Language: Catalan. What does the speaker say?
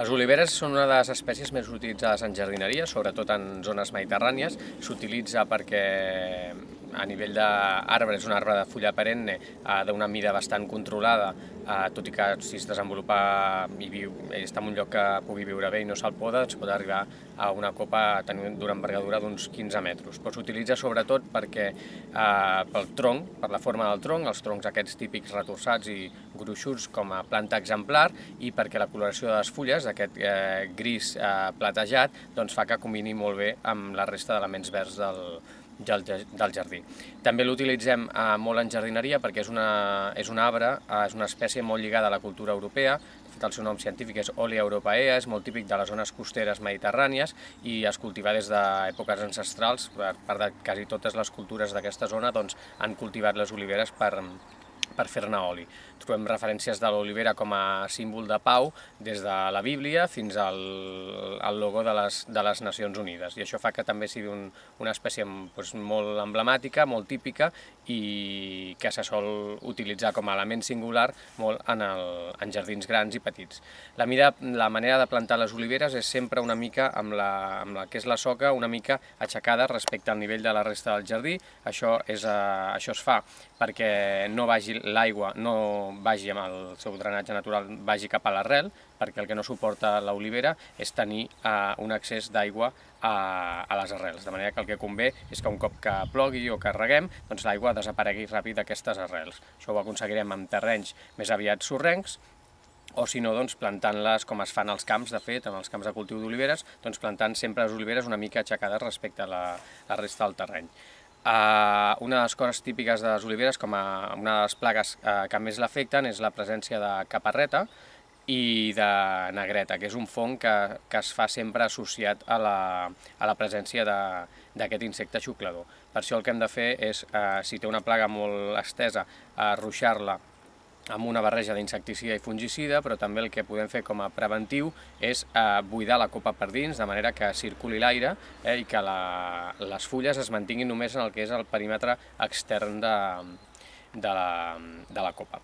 Les oliveres són una de les espècies més utilitzades en jardineria, sobretot en zones mediterrànies. S'utilitza perquè a nivell d'arbre és un arbre de fulla perenne d'una mida bastant controlada, tot i que si es desenvolupa i està en un lloc que pugui viure bé i no se'l poda, es pot arribar a una copa d'una envergadura d'uns 15 metres. Però s'utilitza sobretot perquè pel tronc, per la forma del tronc, els troncs aquests típics retorçats i gruixuts com a planta exemplar, i perquè la coloració de les fulles, aquest gris platejat, doncs fa que combini molt bé amb la resta d'elements verds del jardí. També l'utilitzem molt en jardineria perquè és un arbre, és una espècie molt lligada a la cultura europea. De fet, el seu nom científic és Olea europaea, és molt típic de les zones costeres mediterrànies i es cultiva des d'èpoques ancestrals. Per part de quasi totes les cultures d'aquesta zona han cultivat les oliveres per fer-ne oli. Trobem referències de l'olivera com a símbol de pau des de la Bíblia fins al logo de les Nacions Unides, i això fa que també sigui una espècie molt emblemàtica, molt típica, i que se sol utilitzar com a element singular molt en jardins grans i petits. La manera de plantar les oliveres és sempre una mica amb la que és la soca, una mica aixecada respecte al nivell de la resta del jardí. Això es fa perquè l'aigua no vagi amb el seu drenatge natural, vagi cap a l'arrel, perquè el que no suporta l'olivera és tenir un excés d'aigua a les arrels, de manera que el que convé és que un cop que plogui o que reguem, doncs l'aigua desaparegui ràpid d'aquestes arrels. Això ho aconseguirem amb terrenys més aviat sorrencs, o si no, plantant-les com es fan als camps, de fet, en els camps de cultiu d'oliveres, plantant sempre les oliveres una mica aixecades respecte a la resta del terreny. Una de les coses típiques de les oliveres, com una de les plagues que més l'afecten, és la presència de caparreta i de negreta, que és un fong que es fa sempre associat a la presència d'aquest insecte xuclador. Per això el que hem de fer és, si té una plaga molt estesa, ruixar-la amb una barreja d'insecticida i fungicida, però també el que podem fer com a preventiu és buidar la copa per dins, de manera que circuli l'aire i que les fulles es mantinguin només en el que és el perímetre extern de la copa.